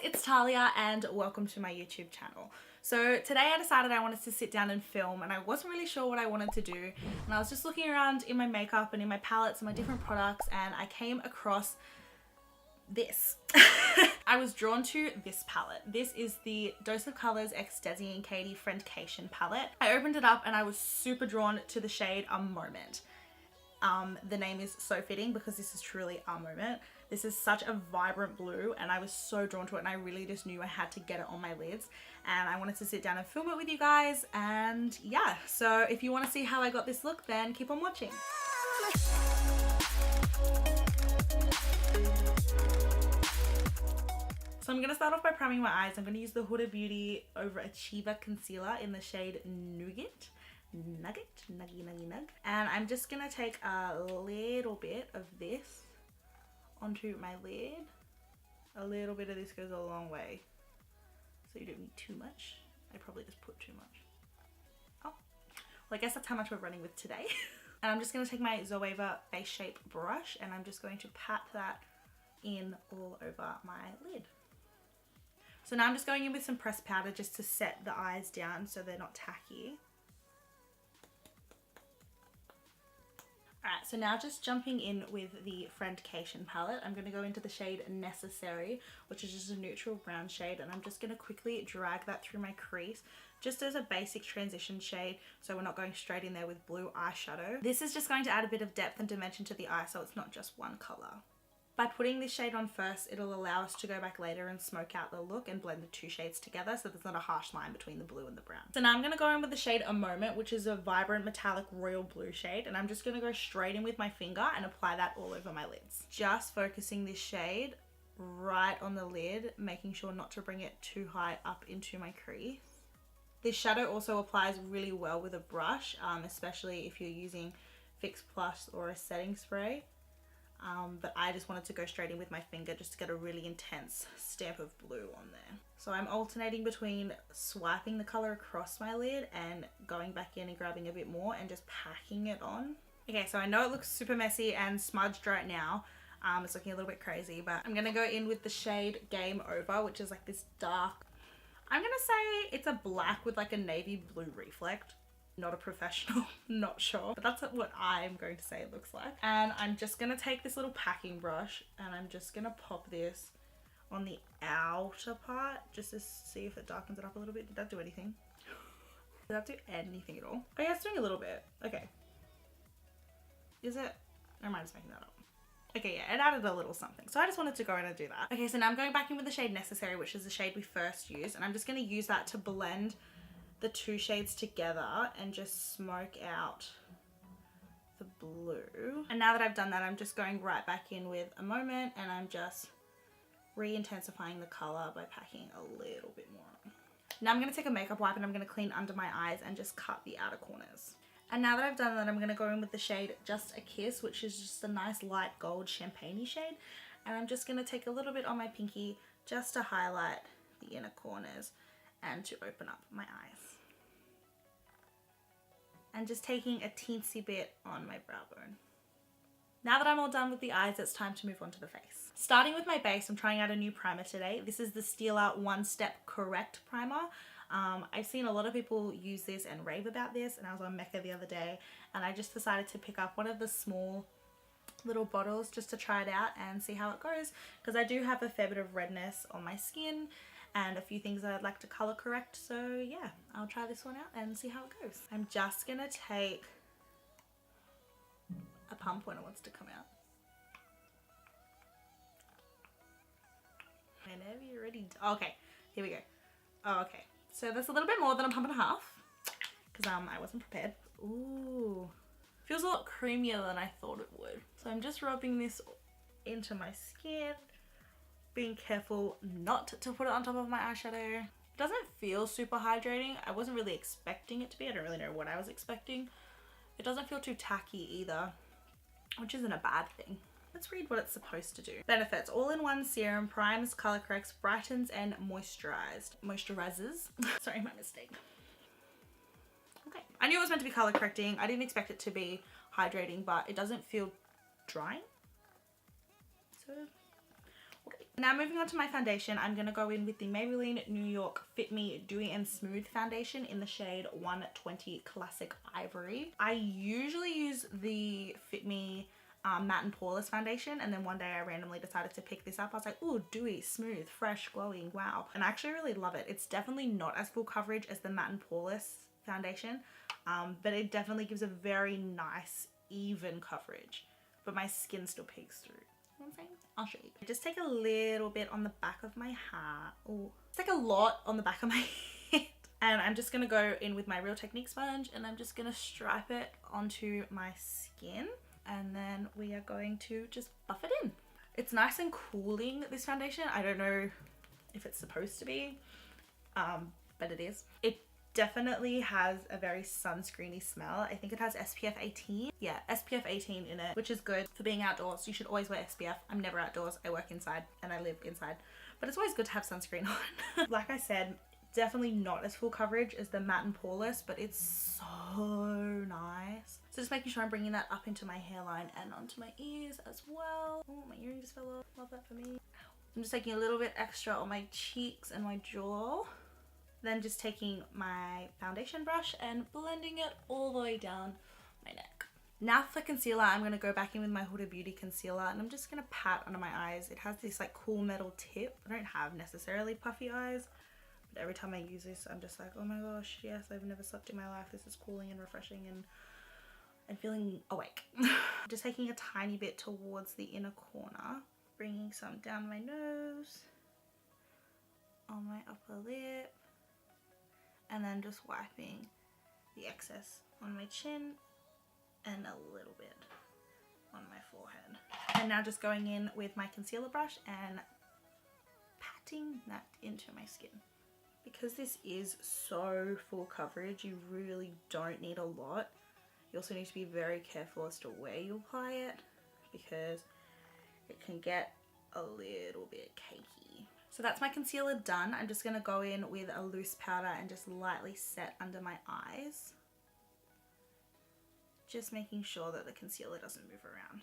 it's Talia and welcome to my YouTube channel. So today I decided I wanted to sit down and film and I wasn't really sure what I wanted to do, and I was just looking around in my makeup and in my palettes and my different products, and I came across this. I was drawn to this palette. This is the Dose of Colors x Desi and Katy Friendcation Palette. I opened it up and I was super drawn to the shade A Moment. The name is so fitting because this is truly a moment. This is such a vibrant blue and I was so drawn to it, and I really just knew I had to get it on my lids, and I wanted to sit down and film it with you guys. And yeah, so if you want to see how I got this look, then keep on watching. So I'm going to start off by priming my eyes. I'm going to use the Huda Beauty Over Achiever Concealer in the shade Nugget. And I'm just going to take a little bit of this onto my lid. A little bit of this goes a long way. So you don't need too much. I probably just put too much. Oh, well, I guess that's how much we're running with today. And I'm just going to take my Zoeva Face Shape brush and I'm just going to pat that in all over my lid. So now I'm just going in with some pressed powder just to set the eyes down so they're not tacky. Alright, so now just jumping in with the Friendcation palette, I'm going to go into the shade Necessary, which is just a neutral brown shade, and I'm just going to quickly drag that through my crease just as a basic transition shade, so we're not going straight in there with blue eyeshadow. This is just going to add a bit of depth and dimension to the eye, so it's not just one colour. By putting this shade on first, it'll allow us to go back later and smoke out the look and blend the two shades together so there's not a harsh line between the blue and the brown. So now I'm going to go in with the shade A Moment, which is a vibrant metallic royal blue shade, and I'm just going to go straight in with my finger and apply that all over my lids. Just focusing this shade right on the lid, making sure not to bring it too high up into my crease. This shadow also applies really well with a brush, especially if you're using Fix Plus or a setting spray. But I just wanted to go straight in with my finger just to get a really intense stamp of blue on there. So I'm alternating between swiping the colour across my lid and going back in and grabbing a bit more and just packing it on. Okay, so I know it looks super messy and smudged right now. It's looking a little bit crazy, but I'm going to go in with the shade Game Over, which is like this dark, I'm going to say it's a black with like a navy blue reflect. Not a professional, not sure, but that's what I'm going to say it looks like. And I'm just going to take this little packing brush and I'm just going to pop this on the outer part just to see if it darkens it up a little bit. Did that do anything? Did that do anything at all? Oh yeah, it's doing a little bit. Okay. Is it? Or am I just making that up? Okay, yeah, it added a little something. So I just wanted to go in and do that. Okay, so now I'm going back in with the shade Necessary, which is the shade we first used. And I'm just going to use that to blend the two shades together and just smoke out the blue. And now that I've done that, I'm just going right back in with A Moment and I'm just re-intensifying the color by packing a little bit more on. Now I'm going to take a makeup wipe and I'm going to clean under my eyes and just cut the outer corners. And now that I've done that, I'm going to go in with the shade Just a Kiss, which is just a nice light gold champagne-y shade. And I'm just going to take a little bit on my pinky just to highlight the inner corners and to open up my eyes. And just taking a teensy bit on my brow bone. Now that I'm all done with the eyes, it's time to move on to the face. Starting with my base, I'm trying out a new primer today. This is the Stila One Step Correct Primer. I've seen a lot of people use this and rave about this, and I was on Mecca the other day and I just decided to pick up one of the small little bottles just to try it out and see how it goes, because I do have a fair bit of redness on my skin and a few things that I'd like to color correct. So yeah, I'll try this one out and see how it goes. I'm just gonna take a pump when it wants to come out. Whenever you're ready. Okay, here we go. Oh, okay. So there's a little bit more than a pump and a half because I wasn't prepared. Ooh, feels a lot creamier than I thought it would. So I'm just rubbing this into my skin, being careful not to put it on top of my eyeshadow. It doesn't feel super hydrating. I wasn't really expecting it to be. I don't really know what I was expecting. It doesn't feel too tacky either, which isn't a bad thing. Let's read what it's supposed to do. Benefits: all-in-one serum, primes, color corrects, brightens and moisturizes. Sorry, my mistake. Okay, I knew it was meant to be color correcting. I didn't expect it to be hydrating, but it doesn't feel drying. So, okay. Now moving on to my foundation, I'm going to go in with the Maybelline New York Fit Me Dewy and Smooth foundation in the shade 120 Classic Ivory. I usually use the Fit Me matte and poreless foundation, and then one day I randomly decided to pick this up. I was like, ooh, dewy, smooth, fresh, glowing, wow. And I actually really love it. It's definitely not as full coverage as the matte and poreless foundation, but it definitely gives a very nice, even coverage. But my skin still peeks through. You know what I'm saying? I'll show you. Just take a little bit on the back of my hat. Oh, it's like a lot on the back of my head. And I'm just gonna go in with my Real Technique sponge, and I'm just gonna stripe it onto my skin. And then we are going to just buff it in. It's nice and cooling, this foundation. I don't know if it's supposed to be, but it is. It definitely has a very sunscreeny smell. I think it has SPF 18. Yeah, SPF 18 in it, which is good for being outdoors. You should always wear SPF. I'm never outdoors. I work inside and I live inside. But it's always good to have sunscreen on. Like I said, definitely not as full coverage as the matte and poreless, but it's so nice. So just making sure I'm bringing that up into my hairline and onto my ears as well. Oh, my earring just fell off. Love that for me. I'm just taking a little bit extra on my cheeks and my jaw. Then just taking my foundation brush and blending it all the way down my neck. Now for concealer, I'm going to go back in with my Huda Beauty concealer, and I'm just going to pat under my eyes. It has this like cool metal tip. I don't have necessarily puffy eyes, but every time I use this, I'm just like, oh my gosh, yes, I've never slept in my life. This is cooling and refreshing and feeling awake. Just taking a tiny bit towards the inner corner, bringing some down my nose, on my upper lip, and then just wiping the excess on my chin and a little bit on my forehead. And now just going in with my concealer brush and patting that into my skin. Because this is so full coverage, you really don't need a lot. You also need to be very careful as to where you apply it, because it can get a little bit cakey. So that's my concealer done. I'm just going to go in with a loose powder and just lightly set under my eyes. Just making sure that the concealer doesn't move around.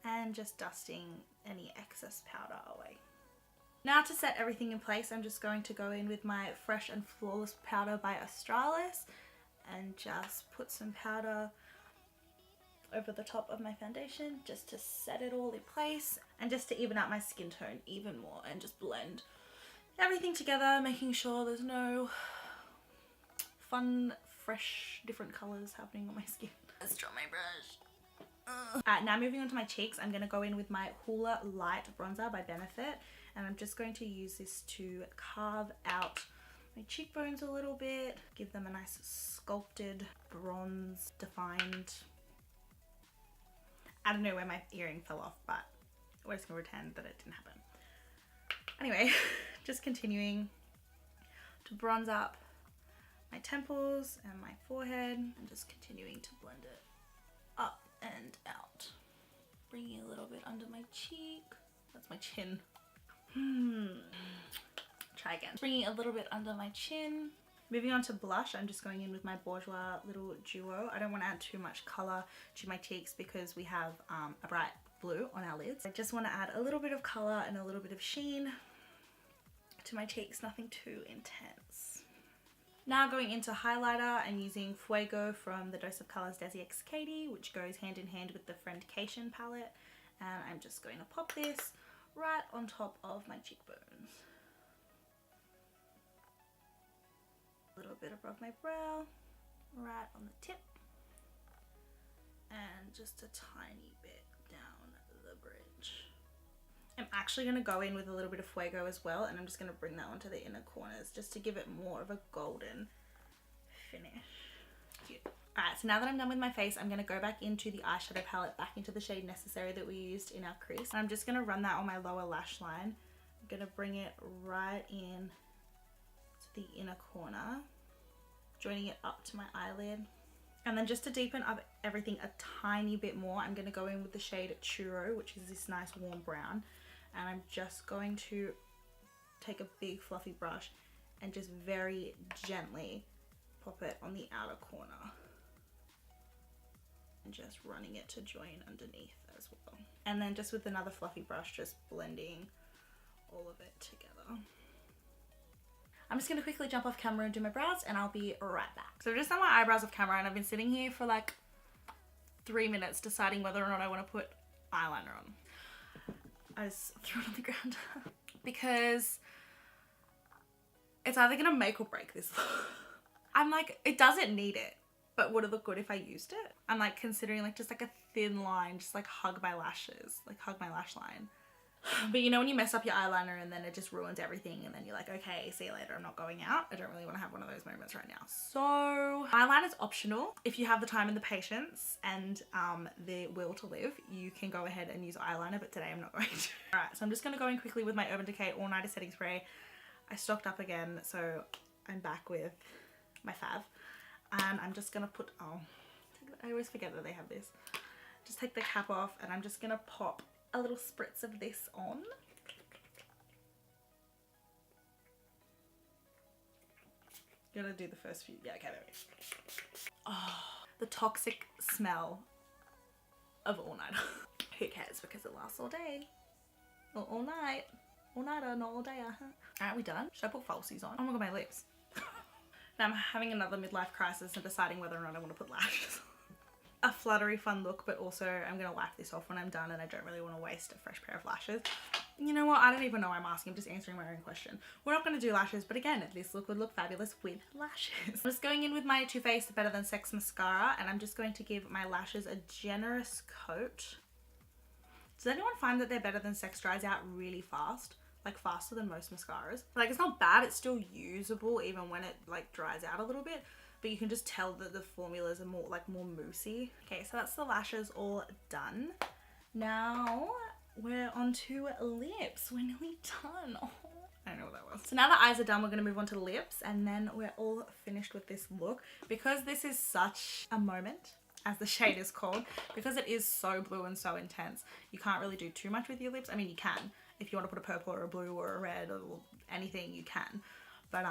And just dusting any excess powder away. Now to set everything in place, I'm just going to go in with my Fresh and Flawless powder by Australis and just put some powder over the top of my foundation just to set it all in place and just to even out my skin tone even more and just blend everything together, making sure there's no fun, fresh, different colors happening on my skin. Let's draw my brush. Now moving on to my cheeks, I'm going to go in with my Hoola Light Bronzer by Benefit, and I'm just going to use this to carve out my cheekbones a little bit, give them a nice sculpted, bronze, defined. I don't know where my earring fell off, but we're just going to pretend that it didn't happen. Anyway, just continuing to bronze up my temples and my forehead, and just continuing to blend it up and out. Bringing a little bit under my cheek. That's my chin. Try again. Bringing a little bit under my chin. Moving on to blush, I'm just going in with my Bourjois Little Duo. I don't want to add too much colour to my cheeks because we have a bright blue on our lids. I just want to add a little bit of colour and a little bit of sheen to my cheeks, nothing too intense. Now going into highlighter, I'm using Fuego from the Dose of Colours Desi x Katy, which goes hand in hand with the Friendcation Palette. And I'm just going to pop this right on top of my cheekbones. A little bit above my brow, right on the tip, and just a tiny bit down the bridge. I'm actually going to go in with a little bit of Fuego as well, and I'm just going to bring that onto the inner corners just to give it more of a golden finish. Cute. Alright, so now that I'm done with my face, I'm going to go back into the eyeshadow palette, back into the shade Necessary that we used in our crease. And I'm just going to run that on my lower lash line. I'm going to bring it right in the inner corner, joining it up to my eyelid. And then just to deepen up everything a tiny bit more, I'm going to go in with the shade Churro, which is this nice warm brown, and I'm just going to take a big fluffy brush and just very gently pop it on the outer corner and just running it to join underneath as well. And then just with another fluffy brush, just blending all of it together. I'm just gonna quickly jump off camera and do my brows, and I'll be right back. So I've just done my eyebrows off camera, and I've been sitting here for like 3 minutes deciding whether or not I want to put eyeliner on. I just threw it on the ground because it's either gonna make or break this look. I'm like, it doesn't need it, but would it look good if I used it? I'm like considering like just like a thin line, just like hug my lashes, like hug my lash line. But you know when you mess up your eyeliner and then it just ruins everything, and then you're like, okay, see you later, I'm not going out. I don't really want to have one of those moments right now. So eyeliner is optional. If you have the time and the patience and the will to live, you can go ahead and use eyeliner, but today I'm not going to. Alright, so I'm just going to go in quickly with my Urban Decay All Nighter Setting Spray. I stocked up again, so I'm back with my fave. And I'm just going to put, I always forget that they have this. Just take the cap off, and I'm just going to pop a little spritz of this on. Gonna do the first few. Yeah, okay, there we go. Oh, the toxic smell of All Nighter. Who cares, because it lasts all day. Or all night. All nighter, not all day. Alright, we done? Should I put falsies on? Oh my god, my lips. Now I'm having another midlife crisis and deciding whether or not I want to put lashes on. A fluttery fun look, but also I'm gonna wipe this off when I'm done, and I don't really want to waste a fresh pair of lashes. You know what, I don't even know why I'm asking, I'm just answering my own question. We're not gonna do lashes, but again, this look would look fabulous with lashes. I'm just going in with my Too Faced Better Than Sex mascara, and I'm just going to give my lashes a generous coat. Does anyone find that their Better Than Sex dries out really fast? Like faster than most mascaras? Like it's not bad, it's still usable even when it like dries out a little bit. But you can just tell that the formulas are more moussey. Okay, so that's the lashes all done. Now we're on to lips. We're nearly done. Oh, I don't know what that was. So now the eyes are done, we're gonna move on to the lips, and then we're all finished with this look. Because this is such a moment, as the shade is called, because it is so blue and so intense, you can't really do too much with your lips. I mean, you can. If you want to put a purple or a blue or a red or anything, you can. But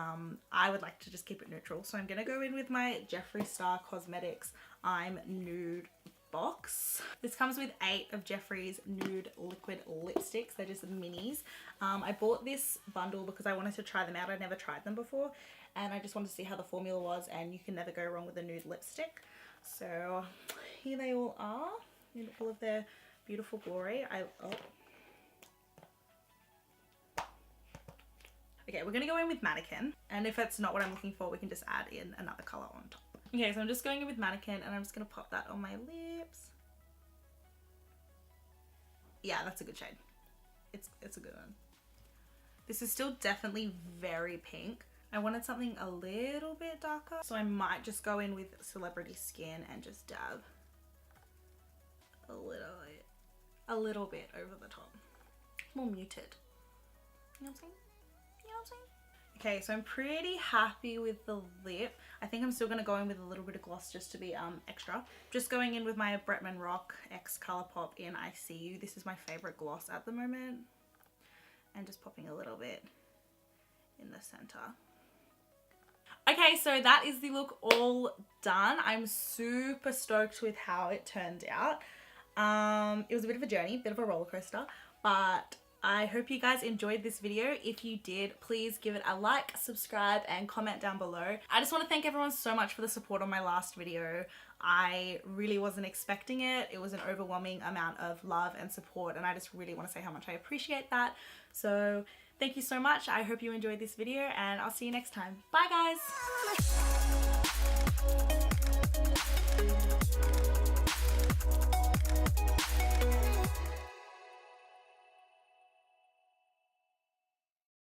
I would like to just keep it neutral. So I'm going to go in with my Jeffree Star Cosmetics I'm Nude box. This comes with 8 of Jeffree's nude liquid lipsticks. They're just minis. I bought this bundle because I wanted to try them out. I'd never tried them before. And I just wanted to see how the formula was. And you can never go wrong with a nude lipstick. So here they all are in all of their beautiful glory. Okay, we're gonna go in with Mannequin, and if it's not what I'm looking for, we can just add in another color on top. Okay, so I'm just going in with Mannequin, and I'm just gonna pop that on my lips. Yeah, that's a good shade. It's a good one. This is still definitely very pink. I wanted something a little bit darker, so I might just go in with Celebrity Skin and just dab a little bit over the top. More muted. You know what I'm saying? Okay, so I'm pretty happy with the lip. I think I'm still going to go in with a little bit of gloss just to be extra. Just going in with my Bretman Rock X Colourpop in I See You. This is my favourite gloss at the moment. And just popping a little bit in the centre. Okay, so that is the look all done. I'm super stoked with how it turned out. It was a bit of a journey, a bit of a roller coaster, but I hope you guys enjoyed this video. If you did, please give it a like, subscribe, and comment down below. I just want to thank everyone so much for the support on my last video. I really wasn't expecting it. It was an overwhelming amount of love and support, and I just really want to say how much I appreciate that. So thank you so much. I hope you enjoyed this video, and I'll see you next time. Bye guys!